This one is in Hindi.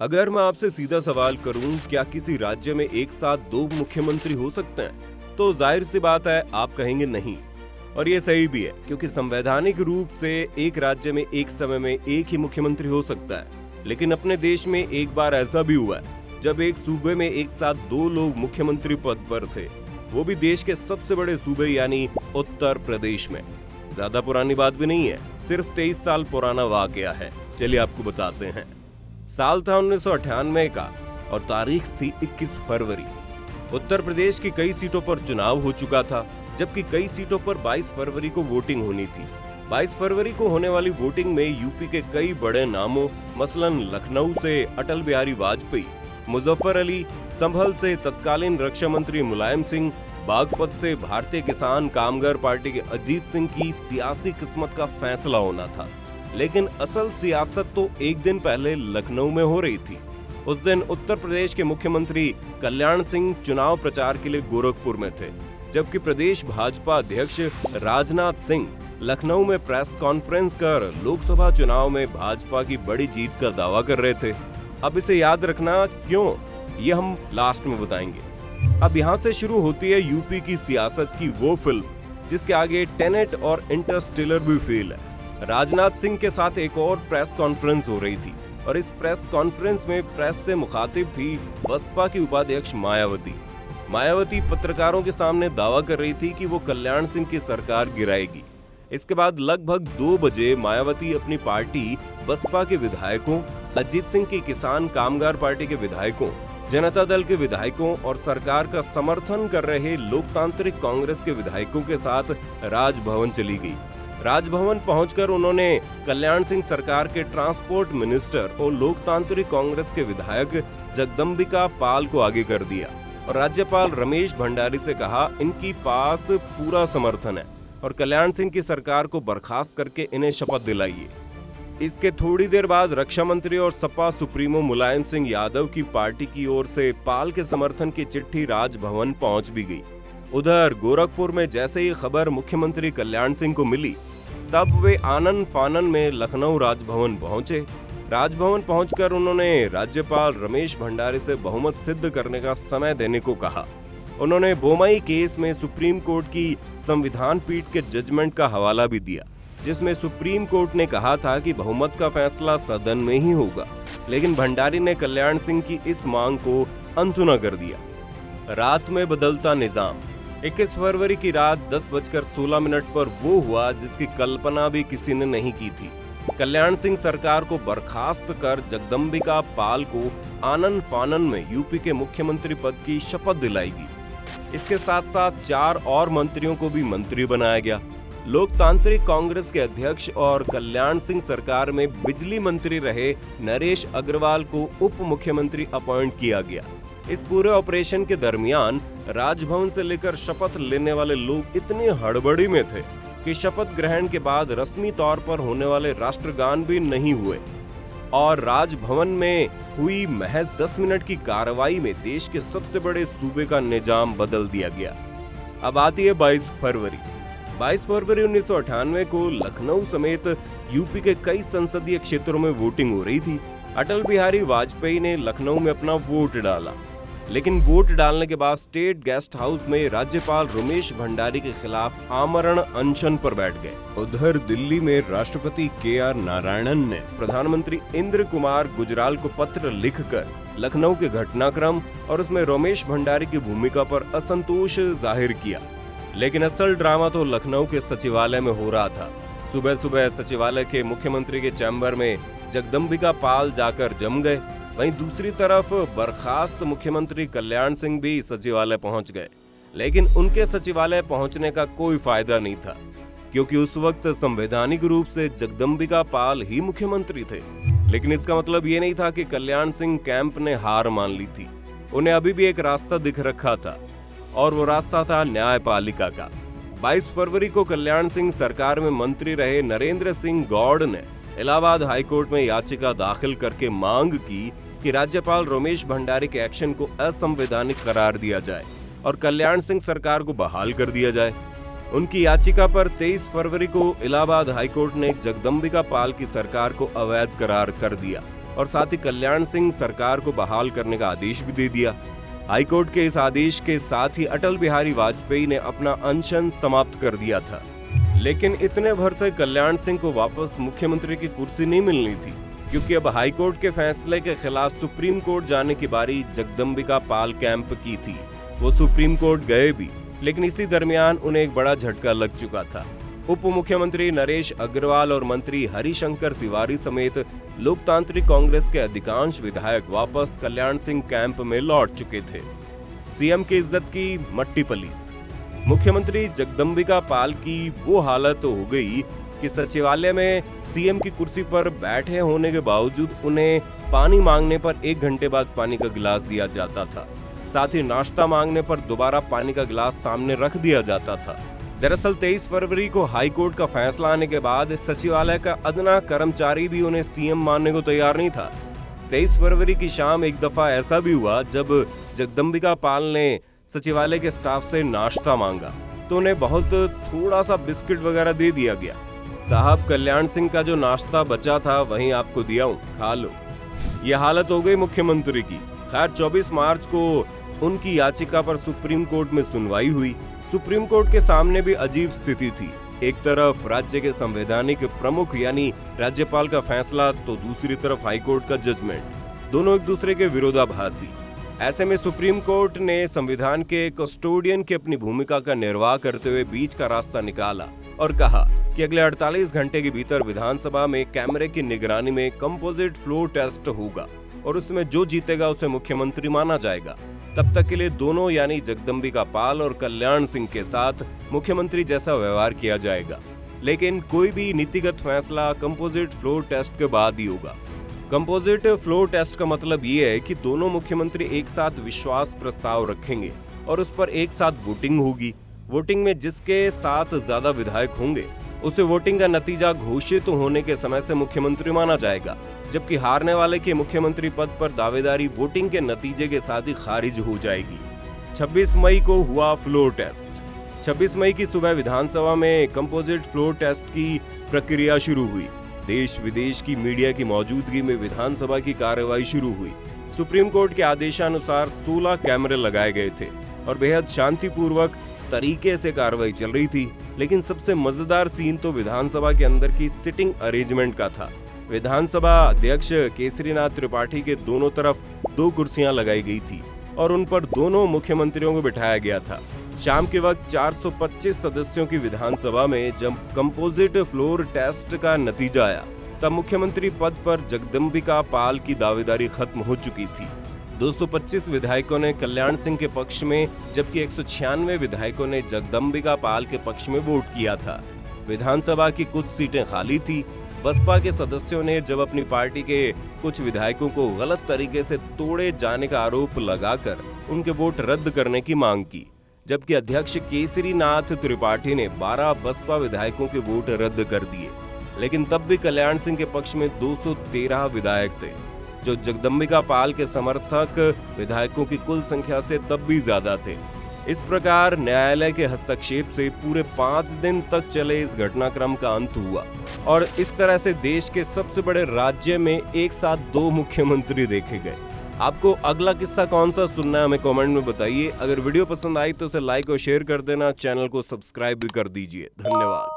अगर मैं आपसे सीधा सवाल करूं, क्या किसी राज्य में एक साथ दो मुख्यमंत्री हो सकते हैं, तो जाहिर सी बात है आप कहेंगे नहीं। और ये सही भी है, क्योंकि संवैधानिक रूप से एक राज्य में एक समय में एक ही मुख्यमंत्री हो सकता है। लेकिन अपने देश में एक बार ऐसा भी हुआ है जब एक सूबे में एक साथ दो लोग मुख्यमंत्री पद पर थे, वो भी देश के सबसे बड़े सूबे यानी उत्तर प्रदेश में। ज्यादा पुरानी बात भी नहीं है, सिर्फ 23 साल पुराना वाकया है। चलिए आपको बताते हैं। साल था 1998 का और तारीख थी 21 फरवरी। उत्तर प्रदेश की कई सीटों पर चुनाव हो चुका था, जबकि कई सीटों पर 22 फरवरी को वोटिंग होनी थी। 22 फरवरी को होने वाली वोटिंग में यूपी के कई बड़े नामों, मसलन लखनऊ से अटल बिहारी वाजपेयी, मुजफ्फर अली, संभल से तत्कालीन रक्षा मंत्री मुलायम सिंह, बागपत से भारतीय किसान कामगार पार्टी के अजीत सिंह की सियासी किस्मत का फैसला होना था। लेकिन असल सियासत तो एक दिन पहले लखनऊ में हो रही थी। उस दिन उत्तर प्रदेश के मुख्यमंत्री कल्याण सिंह चुनाव प्रचार के लिए गोरखपुर में थे, जबकि प्रदेश भाजपा अध्यक्ष राजनाथ सिंह लखनऊ में प्रेस कॉन्फ्रेंस कर लोकसभा चुनाव में भाजपा की बड़ी जीत का दावा कर रहे थे। अब इसे याद रखना क्यों, ये हम लास्ट में बताएंगे। अब यहाँ से शुरू होती है यूपी की सियासत की वो फिल्म जिसके आगे टेनेट और इंटरस्टेलर भी फेल है। राजनाथ सिंह के साथ एक और प्रेस कॉन्फ्रेंस हो रही थी और इस प्रेस कॉन्फ्रेंस में प्रेस से मुखातिब थी बसपा की उपाध्यक्ष मायावती। मायावती पत्रकारों के सामने दावा कर रही थी कि वो कल्याण सिंह की सरकार गिराएगी। इसके बाद लगभग 2 बजे मायावती अपनी पार्टी बसपा के विधायकों, अजीत सिंह की किसान कामगार पार्टी के विधायकों, जनता दल के विधायकों और सरकार का समर्थन कर रहे लोकतांत्रिक कांग्रेस के विधायकों के साथ राजभवन चली गई। राजभवन पहुंचकर उन्होंने कल्याण सिंह सरकार के ट्रांसपोर्ट मिनिस्टर और लोकतांत्रिक कांग्रेस के विधायक जगदम्बिका पाल को आगे कर दिया और राज्यपाल रमेश भंडारी से कहा इनकी पास पूरा समर्थन है और कल्याण सिंह की सरकार को बर्खास्त करके इन्हें शपथ दिलाइए। इसके थोड़ी देर बाद रक्षा मंत्री और सपा सुप्रीमो मुलायम सिंह यादव की पार्टी की ओर से पाल के समर्थन की चिट्ठी राजभवन पहुंच भी गई। उधर गोरखपुर में जैसे ही खबर मुख्यमंत्री कल्याण सिंह को मिली, तब वे आनन फानन में लखनऊ राजभवन पहुंचे। राजभवन पहुंचकर उन्होंने राज्यपाल रमेश भंडारी से बहुमत सिद्ध करने का समय देने को कहा। उन्होंने बोमई केस में सुप्रीम कोर्ट की संविधान पीठ के जजमेंट का हवाला भी दिया, जिसमें सुप्रीम कोर्ट ने कहा था कि बहुमत का फैसला सदन में ही होगा। लेकिन भंडारी ने कल्याण सिंह की इस मांग को अनसुना कर दिया। रात में बदलता निजाम। 21 फरवरी की रात 10:16 पर वो हुआ जिसकी कल्पना भी किसी ने नहीं की थी। कल्याण सिंह सरकार को बर्खास्त कर जगदम्बिका पाल को आनन फानन में यूपी के मुख्यमंत्री पद की शपथ दिलाएगी। इसके साथ साथ 4 और मंत्रियों को भी मंत्री बनाया गया। लोकतांत्रिक कांग्रेस के अध्यक्ष और कल्याण सिंह सरकार में बिजली मंत्री रहे नरेश अग्रवाल को उप मुख्यमंत्री अपॉइंट किया गया। इस पूरे ऑपरेशन के दरमियान राजभवन से लेकर शपथ लेने वाले लोग इतनी हड़बड़ी में थे कि शपथ ग्रहण के बाद रस्मी तौर पर होने वाले राष्ट्रगान भी नहीं हुए और राजभवन में हुई महज 10 मिनट की कार्रवाई में देश के सबसे बड़े सूबे का निजाम बदल दिया गया। अब आती है 22 फरवरी। 22 फरवरी 1998 को लखनऊ समेत यूपी के कई संसदीय क्षेत्रों में वोटिंग हो रही थी। अटल बिहारी वाजपेयी ने लखनऊ में अपना वोट डाला, लेकिन वोट डालने के बाद स्टेट गेस्ट हाउस में राज्यपाल रमेश भंडारी के खिलाफ आमरण अनशन पर बैठ गए। उधर दिल्ली में राष्ट्रपति KR नारायणन ने प्रधानमंत्री इंद्र कुमार गुजराल को पत्र लिखकर लखनऊ के घटनाक्रम और उसमें रमेश भंडारी की भूमिका पर असंतोष जाहिर किया। लेकिन असल ड्रामा तो लखनऊ के सचिवालय में हो रहा था। सुबह सुबह सचिवालय के मुख्यमंत्री के चैम्बर में जगदम्बिका पाल जाकर जम गए। वहीं दूसरी तरफ बर्खास्त मुख्यमंत्री कल्याण सिंह भी सचिवालय पहुंच गए, लेकिन उनके सचिवालय पहुंचने का कोई फायदा नहीं था, क्योंकि उस वक्त संवैधानिक रूप से जगदम्बिका पाल ही मुख्यमंत्री थे। लेकिन इसका मतलब ये नहीं था कि कल्याण सिंह कैंप ने हार मान ली थी। उन्हें अभी भी एक रास्ता दिख रखा था और वो रास्ता था न्यायपालिका का। 22 फरवरी को कल्याण सिंह सरकार में मंत्री रहे नरेंद्र सिंह गौड़ ने इलाहाबाद हाईकोर्ट में याचिका दाखिल करके मांग की कि राज्यपाल रमेश भंडारी के एक्शन को असंवैधानिक करार दिया जाए और कल्याण सिंह सरकार को बहाल कर दिया जाए। उनकी याचिका पर 23 फरवरी को इलाहाबाद हाईकोर्ट ने जगदम्बिका पाल की सरकार को अवैध करार कर दिया और साथ ही कल्याण सिंह सरकार को बहाल करने का आदेश भी दे दिया। हाईकोर्ट के इस आदेश के साथ ही अटल बिहारी वाजपेयी ने अपना अनशन समाप्त कर दिया था। लेकिन इतने भर से कल्याण सिंह को वापस मुख्यमंत्री की कुर्सी नहीं मिलनी थी, क्योंकि अब हाईकोर्ट के फैसले के खिलाफ सुप्रीम कोर्ट जाने की बारी जगदम्बिका पाल कैंप की थी। वो सुप्रीम कोर्ट गए भी, लेकिन इसी दरमियान उन्हें एक बड़ा झटका लग चुका था। उप मुख्यमंत्री नरेश अग्रवाल और मंत्री हरिशंकर तिवारी समेत लोकतांत्रिक कांग्रेस के अधिकांश विधायक वापस कल्याण सिंह कैंप में लौट चुके थे। सीएम की इज्जत की मट्टी पलीत। मुख्यमंत्री जगदम्बिका पाल की वो हालत हो गई कि सचिवालय में सीएम की कुर्सी पर बैठे होने के बावजूद उन्हें पानी मांगने पर 1 घंटे बाद पानी का गिलास दिया जाता था। साथ ही नाश्ता मांगने पर दोबारा पानी का गिलास सामने रख दिया जाता था। दरअसल 23 फरवरी को हाईकोर्ट का फैसला आने के बाद सचिवालय का अदना कर्मचारी भी उन्हें सीएम मानने को तैयार नहीं था। 23 फरवरी की शाम एक दफा ऐसा भी हुआ जब जगदम्बिका पाल ने सचिवालय के स्टाफ से नाश्ता मांगा तो उन्हें बहुत थोड़ा सा बिस्किट वगैरह दे दिया गया। साहब, कल्याण सिंह का जो नाश्ता बचा था वहीं आपको दिया हूं, खा लो। ये हालत हो गई मुख्यमंत्री की। खैर 24 मार्च को उनकी याचिका पर सुप्रीम कोर्ट में सुनवाई हुई। सुप्रीम कोर्ट के सामने भी अजीब स्थिति थी। एक तरफ राज्य के संवैधानिक प्रमुख यानी राज्यपाल का फैसला तो दूसरी तरफ हाईकोर्ट का जजमेंट, दोनों एक दूसरे के विरोधाभासी। ऐसे में सुप्रीम कोर्ट ने संविधान के कस्टोडियन की अपनी भूमिका का निर्वाह करते हुए बीच का रास्ता निकाला और कहा कि अगले 48 घंटे के भीतर विधानसभा में कैमरे की निगरानी में कंपोजिट फ्लोर टेस्ट होगा और उसमें जो जीतेगा उसे मुख्यमंत्री माना जाएगा। तब तक के लिए दोनों यानी जगदम्बिका पाल और कल्याण सिंह के साथ मुख्यमंत्री जैसा व्यवहार किया जाएगा। लेकिन कोई भी नीतिगत फैसला कंपोजिट फ्लोर टेस्ट के बाद ही होगा। कंपोजिट फ्लोर टेस्ट का मतलब ये है कि दोनों मुख्यमंत्री एक साथ विश्वास प्रस्ताव रखेंगे और उस पर एक साथ वोटिंग होगी। वोटिंग में जिसके साथ ज्यादा विधायक होंगे उसे वोटिंग का नतीजा घोषित होने के समय से मुख्यमंत्री माना जाएगा, जबकि हारने वाले के मुख्यमंत्री पद पर दावेदारी वोटिंग के नतीजे के साथ ही खारिज हो जाएगी। 26 मई को हुआ फ्लोर टेस्ट। 26 मई की सुबह विधानसभा में कंपोजिट फ्लोर टेस्ट की प्रक्रिया शुरू हुई। देश विदेश की मीडिया की मौजूदगी में विधानसभा की कार्रवाई शुरू हुई। सुप्रीम कोर्ट के आदेशानुसार 16 कैमरे लगाए गए थे और बेहद शांतिपूर्वक तरीके से कार्रवाई चल रही थी। लेकिन सबसे मजेदार सीन तो विधानसभा के अंदर की सिटिंग अरेंजमेंट का था। विधानसभा अध्यक्ष केसरीनाथ त्रिपाठी के दोनों तरफ 2 कुर्सियां लगाई गई थी और उन पर दोनों मुख्यमंत्रियों को बिठाया गया था। शाम के वक्त 425 सदस्यों की विधानसभा में जब कंपोजिट फ्लोर टेस्ट का नतीजा आया तब मुख्यमंत्री पद पर जगदम्बिका पाल की दावेदारी खत्म हो चुकी थी। 225 विधायकों ने कल्याण सिंह के पक्ष में जबकि 196 विधायकों ने जगदम्बिका पाल के पक्ष में वोट किया था। विधानसभा की कुछ सीटें खाली थी। बसपा के सदस्यों ने जब अपनी पार्टी के कुछ विधायकों को गलत तरीके से तोड़े जाने का आरोप लगाकर उनके वोट रद्द करने की मांग की, जबकि अध्यक्ष केसरीनाथ त्रिपाठी ने 12 बसपा विधायकों के वोट रद्द कर दिए। लेकिन तब भी कल्याण सिंह के पक्ष में 213 विधायक थे, जो जगदम्बिका पाल के समर्थक विधायकों की कुल संख्या से तब भी ज्यादा थे। इस प्रकार न्यायालय के हस्तक्षेप से पूरे 5 दिन तक चले इस घटनाक्रम का अंत हुआ और इस तरह से देश के सबसे बड़े राज्य में एक साथ 2 मुख्यमंत्री देखे गए। आपको अगला किस्सा कौन सा सुनना है हमें कमेंट में बताइए। अगर वीडियो पसंद आई तो उसे लाइक और शेयर कर देना, चैनल को सब्सक्राइब भी कर दीजिए। धन्यवाद।